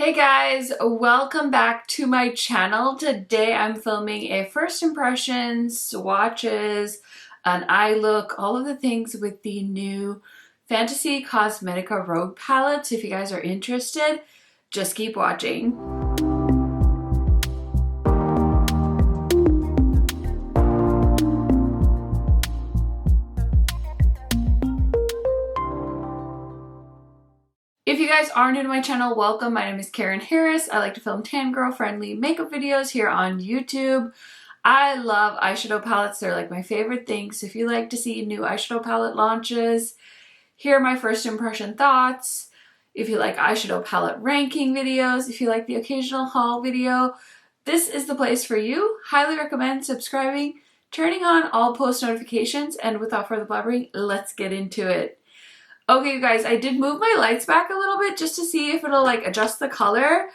Hey guys, welcome back to my channel. Today I'm filming a first impressions, swatches, an eye look, all of the things with the new Fantasy Cosmetica Rogue palettes. If you guys are interested, just keep watching. If you guys are new to my channel, welcome. My name is KARENHARRIS. I like to film tan girl friendly makeup videos here on YouTube. I love eyeshadow palettes. They're like my favorite thing. So if you like to see new eyeshadow palette launches, here are my first impression thoughts. If you like eyeshadow palette ranking videos, if you like the occasional haul video, this is the place for you. Highly recommend subscribing, turning on all post notifications, and without further blabbering, let's get into it. Okay, you guys, I did move my lights back a little bit just to see if it'll like adjust the color.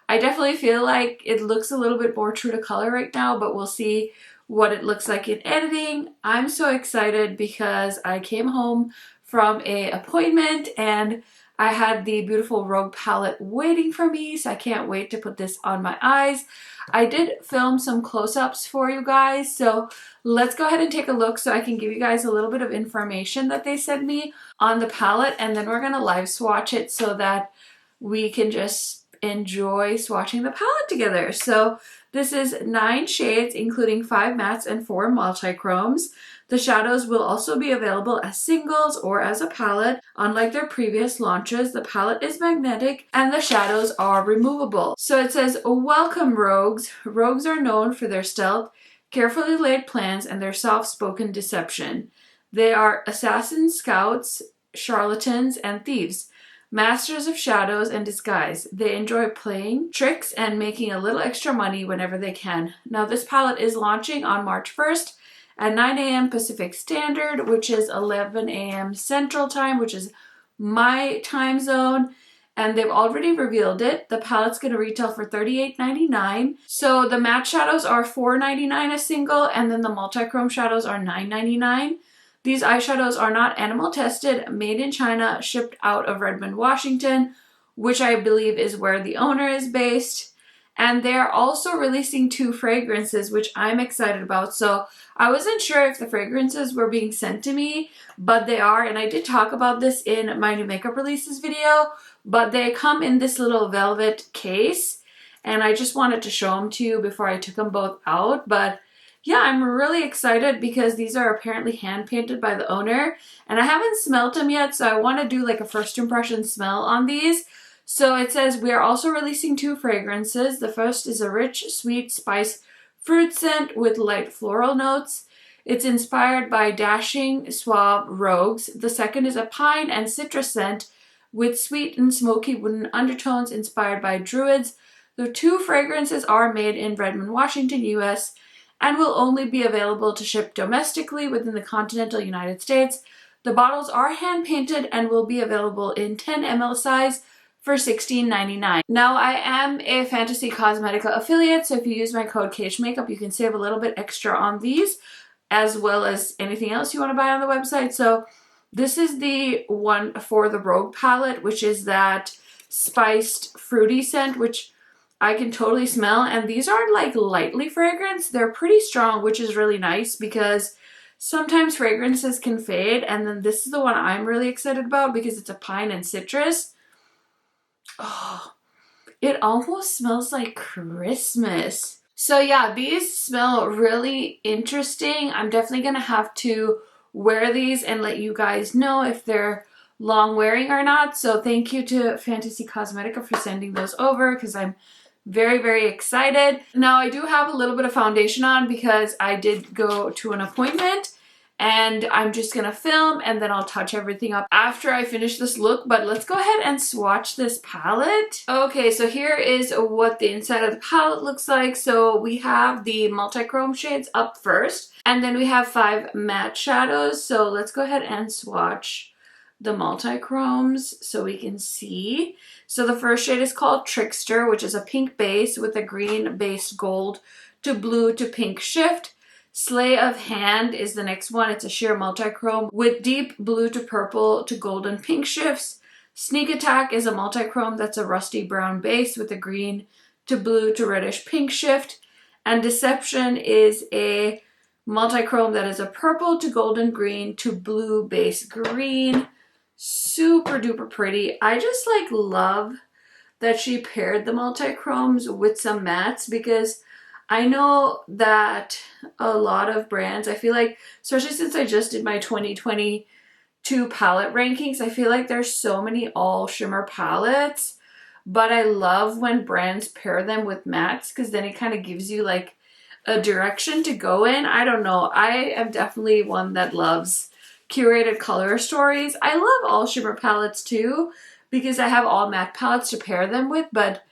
I definitely feel like it looks a little bit more true to color right now, but we'll see what it looks like in editing. I'm so excited because I came home from an appointment and I had the beautiful Rogue palette waiting for me, so I can't wait to put this on my eyes. I did film some close-ups for you guys, so let's go ahead and take a look so I can give you guys a little bit of information that they sent me on the palette, and then we're going to live swatch it so that we can just enjoy swatching the palette together. So this is 9 shades, including 5 mattes and 4 multi-chromes. The shadows will also be available as singles or as a palette. Unlike their previous launches, the palette is magnetic and the shadows are removable. So it says, welcome rogues. Rogues are known for their stealth, carefully laid plans, and their soft-spoken deception. They are assassins, scouts, charlatans, and thieves. Masters of shadows and disguise. They enjoy playing tricks and making a little extra money whenever they can. Now this palette is launching on March 1st at 9 a.m. Pacific Standard, which is 11 a.m. Central Time, which is my time zone. And they've already revealed it. The palette's going to retail for $38.99. So the matte shadows are $4.99 a single, and then the multi-chrome shadows are $9.99. These eyeshadows are not animal tested, made in China, shipped out of Redmond, Washington, which I believe is where the owner is based. And they are also releasing 2 fragrances, which I'm excited about. So I wasn't sure if the fragrances were being sent to me, but they are. And I did talk about this in my new makeup releases video, but they come in this little velvet case. And I just wanted to show them to you before I took them both out. But yeah, I'm really excited because these are apparently hand painted by the owner. And I haven't smelled them yet, so I want to do like a first impression smell on these. So it says we are also releasing 2 fragrances. The first is a rich, sweet spice fruit scent with light floral notes. It's inspired by dashing suave rogues. The second is a pine and citrus scent with sweet and smoky wooden undertones inspired by druids. The 2 fragrances are made in Redmond, Washington, US, and will only be available to ship domestically within the continental United States. The bottles are hand painted and will be available in 10 ml size for $16.99. Now I am a Fantasy Cosmetica affiliate, so if you use my code KHMAKEUP, you can save a little bit extra on these, as well as anything else you want to buy on the website. So this is the one for the Rogue palette, which is that spiced fruity scent, which I can totally smell. And these aren't like lightly fragranced. They're pretty strong, which is really nice because sometimes fragrances can fade. And then this is the one I'm really excited about because it's a pine and citrus. Oh, it almost smells like Christmas. So yeah, these smell really interesting. I'm definitely going to have to wear these and let you guys know if they're long wearing or not. So thank you to Fantasy Cosmetica for sending those over because I'm very, very excited. Now I do have a little bit of foundation on because I did go to an appointment. And I'm just going to film and then I'll touch everything up after I finish this look. But let's go ahead and swatch this palette. Okay, so here is what the inside of the palette looks like. So we have the multi-chrome shades up first. And then we have 5 matte shadows. So let's go ahead and swatch the multi-chromes so we can see. So the first shade is called Trickster, which is a pink base with a green based gold to blue to pink shift. Slay of Hand is the next one. It's a sheer multi-chrome with deep blue to purple to golden pink shifts. Sneak Attack is a multi-chrome that's a rusty brown base with a green to blue to reddish pink shift. And Deception is a multi-chrome that is a purple to golden green to blue base green. Super duper pretty. I just like love that she paired the multi-chromes with some mattes, because I know that a lot of brands, I feel like, especially since I just did my 2022 palette rankings, I feel like there's so many all shimmer palettes, but I love when brands pair them with mattes, because then it kind of gives you like a direction to go in. I don't know. I am definitely one that loves curated color stories. I love all shimmer palettes too, because I have all matte palettes to pair them with, but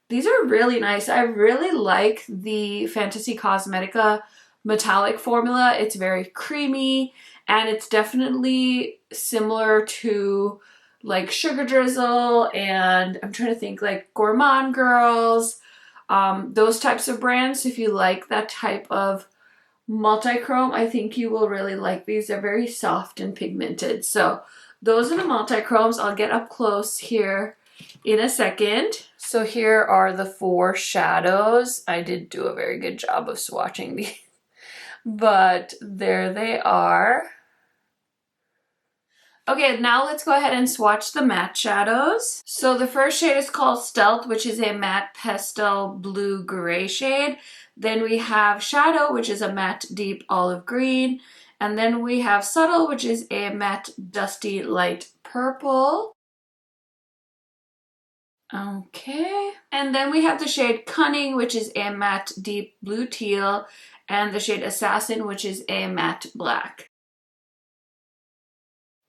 these are really nice. I really like the Fantasy Cosmetica metallic formula. It's very creamy, and it's definitely similar to like SugarDrizzle, and I'm trying to think, like Gourmand Girls, those types of brands. If you like that type of multi-chrome, I think you will really like these. They're very soft and pigmented. So those are the multi-chromes. I'll get up close here in a second. So here are the 4 shadows. I did do a very good job of swatching these, but there they are. Okay, now let's go ahead and swatch the matte shadows. So the first shade is called Stealth, which is a matte pastel blue gray shade. Then we have Shadow, which is a matte deep olive green. And then we have Subtle, which is a matte dusty light purple. Okay. And then we have the shade Cunning, which is a matte deep blue teal. And the shade Assassin, which is a matte black.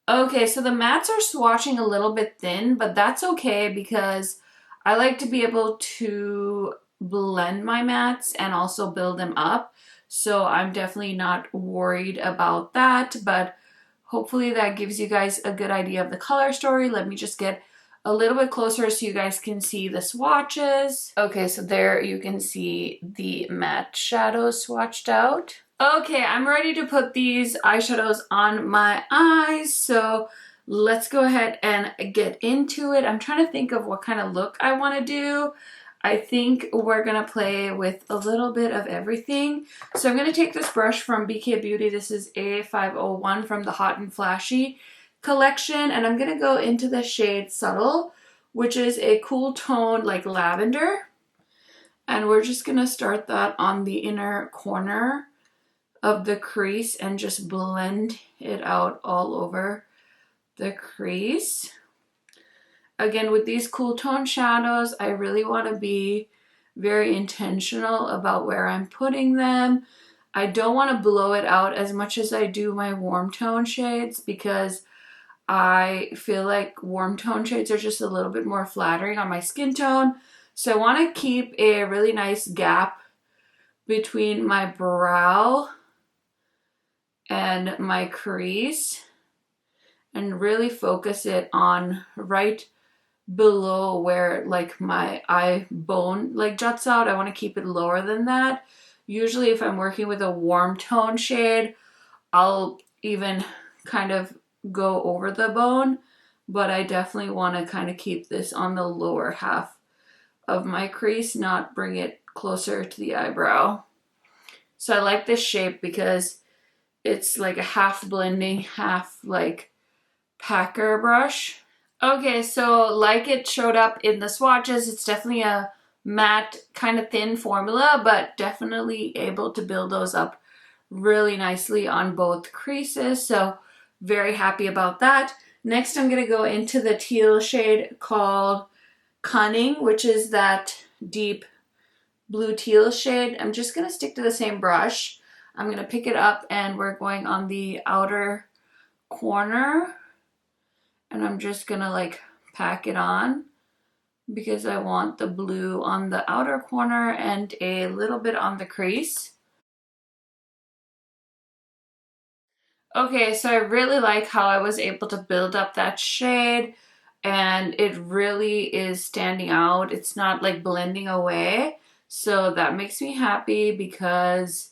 Okay, so the mattes are swatching a little bit thin, but that's okay because I like to be able to blend my mattes and also build them up. So I'm definitely not worried about that, but hopefully that gives you guys a good idea of the color story. Let me just get a little bit closer so you guys can see the swatches. Okay, so there you can see the matte shadows swatched out. Okay, I'm ready to put these eyeshadows on my eyes, so let's go ahead and get into it. I'm trying to think of what kind of look I want to do. I think we're going to play with a little bit of everything. So I'm going to take this brush from BK Beauty. This is A501 from the Hot and Flashy collection, and I'm going to go into the shade Subtle, which is a cool tone like lavender. And we're just going to start that on the inner corner of the crease and just blend it out all over the crease. Again, with these cool tone shadows, I really want to be very intentional about where I'm putting them. I don't want to blow it out as much as I do my warm tone shades, because I feel like warm tone shades are just a little bit more flattering on my skin tone. So I want to keep a really nice gap between my brow and my crease and really focus it on right below where like my eye bone like juts out. I want to keep it lower than that. Usually if I'm working with a warm tone shade, I'll even kind of go over the bone, but I definitely want to kind of keep this on the lower half of my crease, not bring it closer to the eyebrow. So I like this shape because it's like a half blending, half like packer brush. Okay, so like it showed up in the swatches, it's definitely a matte, kind of thin formula, but definitely able to build those up really nicely on both creases. So very happy about that. Next, I'm going to go into the teal shade called Cunning, which is that deep blue teal shade. I'm just going to stick to the same brush. I'm going to pick it up and we're going on the outer corner, and I'm just going to like pack it on because I want the blue on the outer corner and a little bit on the crease. Okay, so I really like how I was able to build up that shade, and it really is standing out. It's not like blending away. So that makes me happy because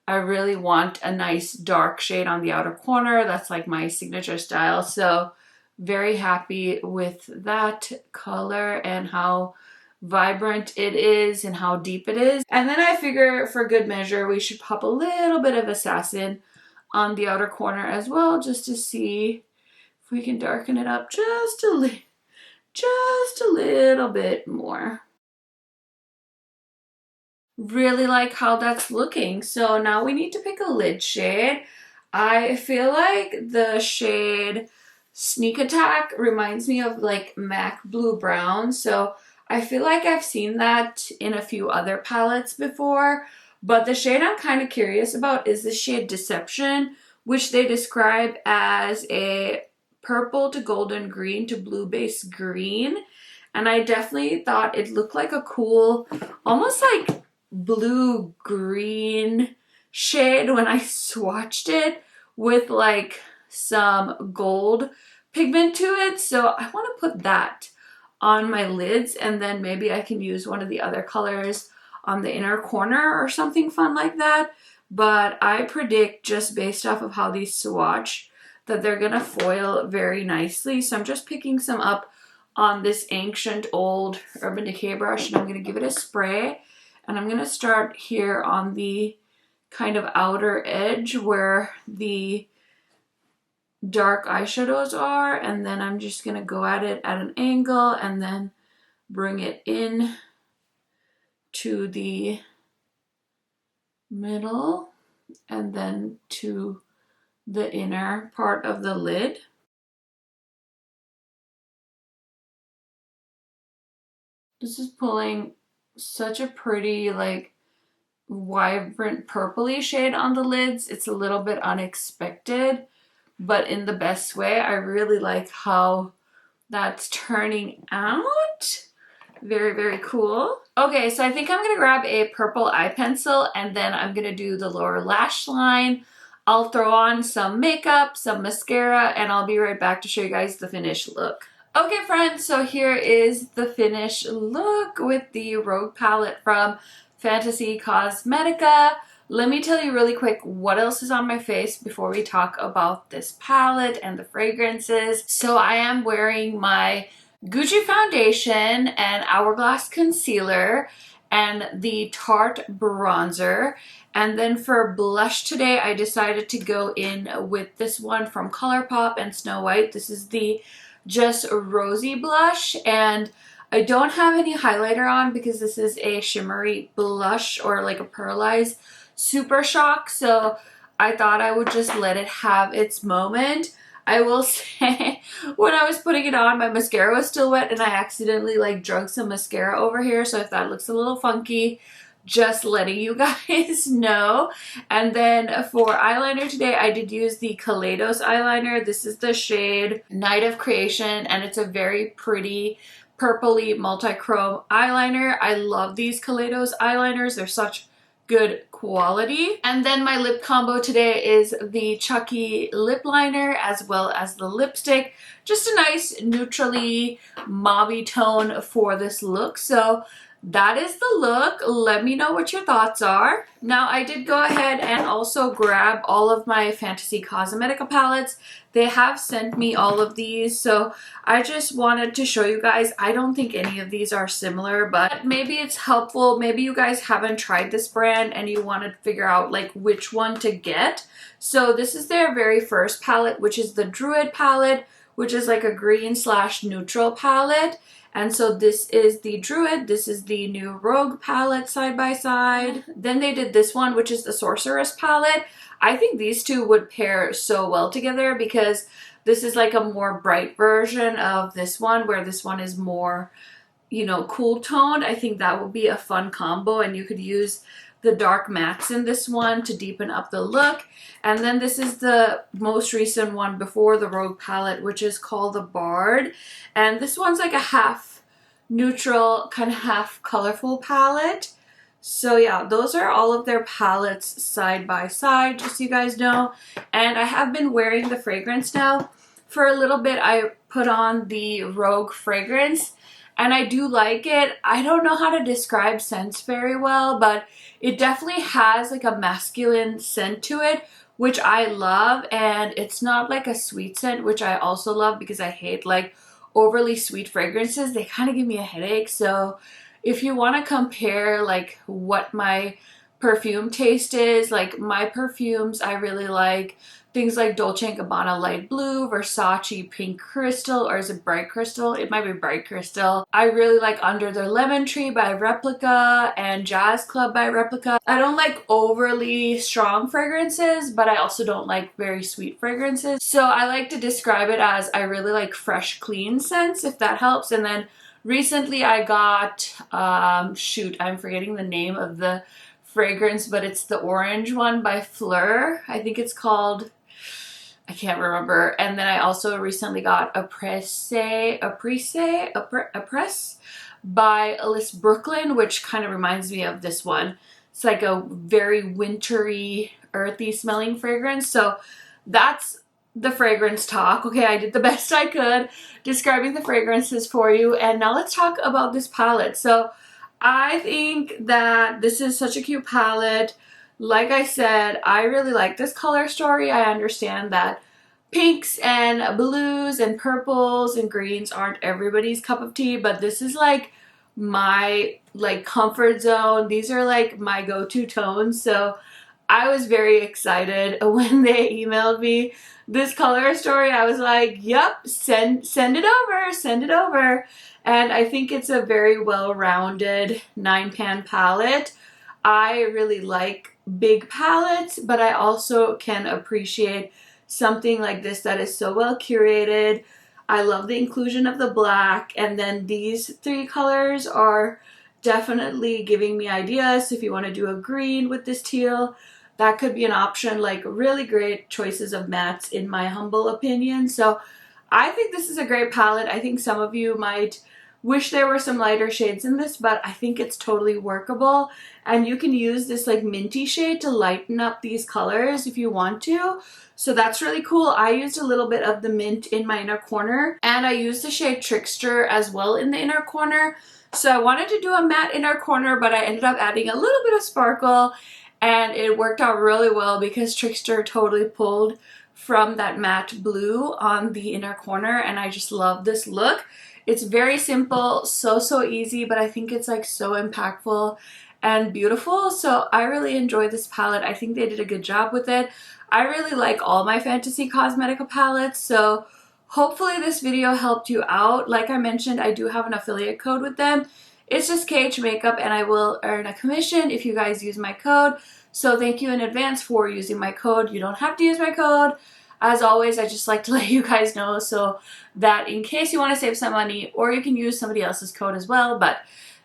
I really want a nice dark shade on the outer corner. That's like my signature style. So Very happy with that color and how vibrant it is and how deep it is. And then I figure for good measure, we should pop a little bit of Assassin on the outer corner as well, just to see if we can darken it up just a little bit more. Really like how that's looking. So now we need to pick a lid shade. I feel like the shade Sneak Attack reminds me of like MAC Blue Brown. So I feel like I've seen that in a few other palettes before. But the shade I'm kind of curious about is the shade Deception, which they describe as a purple to golden green to blue base green. And I definitely thought it looked like a cool, almost like blue green shade when I swatched it with like some gold pigment to it. So I want to put that on my lids, and then maybe I can use one of the other colors on the inner corner or something fun like that. But I predict, just based off of how these swatch, that they're gonna foil very nicely. So I'm just picking some up on this ancient old Urban Decay brush, and I'm gonna give it a spray. And I'm gonna start here on the kind of outer edge where the dark eyeshadows are, and then I'm just gonna go at it at an angle and then bring it in to the middle and then to the inner part of the lid. This is pulling such a pretty, like, vibrant purpley shade on the lids. It's a little bit unexpected, but in the best way. I really like how that's turning out. Very, very cool. Okay, so I think I'm gonna grab a purple eye pencil, and then I'm gonna do the lower lash line. I'll throw on some makeup, some mascara, and I'll be right back to show you guys the finished look. Okay friends, so here is the finished look with the Rogue palette from Fantasy Cosmetica. Let me tell you really quick what else is on my face before we talk about this palette and the fragrances. So I am wearing my Gucci foundation and Hourglass concealer and the Tarte bronzer. And then for blush today, I decided to go in with this one from ColourPop and Snow White. This is the Just Rosy blush, and I don't have any highlighter on because this is a shimmery blush, or like a pearlized Super Shock, so I thought I would just let it have its moment. I will say, when I was putting it on, my mascara was still wet and I accidentally like drug some mascara over here, so if that looks a little funky, just letting you guys know. And then for eyeliner today, I did use the Kaleidos eyeliner. This is the shade Night of Creation, and it's a very pretty purpley multi-chrome eyeliner. I love these Kaleidos eyeliners. They're such good quality. And then my lip combo today is the Chucky lip liner as well as the lipstick. Just a nice neutrally mauvey tone for this look. So that is the look. Let me know what your thoughts are. Now, I did go ahead and also grab all of my Fantasy Cosmetica palettes. They have sent me all of these, so I just wanted to show you guys. I don't think any of these are similar, but maybe it's helpful. Maybe you guys haven't tried this brand and you want to figure out like which one to get. So this is their very first palette, which is the Druid palette, which is like a green / neutral palette. And so this is the Druid, this is the new Rogue palette side by side. Then they did this one, which is the Sorceress palette. I think these two would pair so well together because this is like a more bright version of this one, where this one is more, you know, cool toned. I think that would be a fun combo, and you could use the dark mattes in this one to deepen up the look. And then this is the most recent one before the Rogue palette, which is called the Bard. And this one's like a half neutral, kind of half colorful palette. So yeah, those are all of their palettes side by side, just so you guys know. And I have been wearing the fragrance now. For a little bit, I put on the Rogue fragrance, and I do like it. I don't know how to describe scents very well, but it definitely has like a masculine scent to it, which I love, and it's not like a sweet scent, which I also love because I hate like overly sweet fragrances. They kind of give me a headache. So if you want to compare like what my perfume taste is, like my perfumes, I really like things like Dolce & Gabbana Light Blue, Versace Pink Crystal, or is it Bright Crystal? It might be Bright Crystal. I really like Under the Lemon Tree by Replica and Jazz Club by Replica. I don't like overly strong fragrances, but I also don't like very sweet fragrances. So I like to describe it as I really like fresh, clean scents, if that helps. And then recently I got, shoot, I'm forgetting the name of the fragrance, but it's the orange one by Fleur. I think it's called, I can't remember. And then I also recently got a press by Alice Brooklyn, which kind of reminds me of this one. It's like a very wintry, earthy smelling fragrance. So that's the fragrance talk. Okay, I did the best I could describing the fragrances for you. And now let's talk about this palette. So I think that this is such a cute palette. Like I said, I really like this color story. I understand that pinks and blues and purples and greens aren't everybody's cup of tea, but this is like my like comfort zone. These are like my go-to tones. So I was very excited when they emailed me this color story. I was like, yep, send it over, send it over. And I think it's a very well-rounded 9-pan palette. I really like big palettes, but I also can appreciate something like this that is so well curated. I love the inclusion of the black, and then these 3 colors are definitely giving me ideas. If you want to do a green with this teal, that could be an option. Like really great choices of mattes in my humble opinion. So I think this is a great palette. I think some of you might wish there were some lighter shades in this, but I think it's totally workable. And you can use this like minty shade to lighten up these colors if you want to. So that's really cool. I used a little bit of the mint in my inner corner, and I used the shade Trickster as well in the inner corner. So I wanted to do a matte inner corner, but I ended up adding a little bit of sparkle, and it worked out really well because Trickster totally pulled from that matte blue on the inner corner, and I just love this look. It's very simple, so easy, but I think it's like so impactful and beautiful. So I really enjoyed this palette. I think they did a good job with it. I really like all my Fantasy Cosmetica palettes, so hopefully this video helped you out. Like I mentioned, I do have an affiliate code with them. It's just KHMAKEUP, and I will earn a commission if you guys use my code. So thank you in advance for using my code. You don't have to use my code. As always, I just like to let you guys know so that in case you want to save some money, or you can use somebody else's code as well. But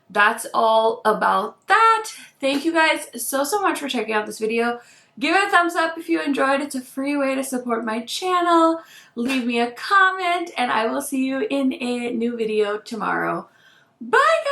that's all about that. Thank you guys so much for checking out this video. Give it a thumbs up if you enjoyed. It's a free way to support my channel. Leave me a comment, and I will see you in a new video tomorrow. Bye!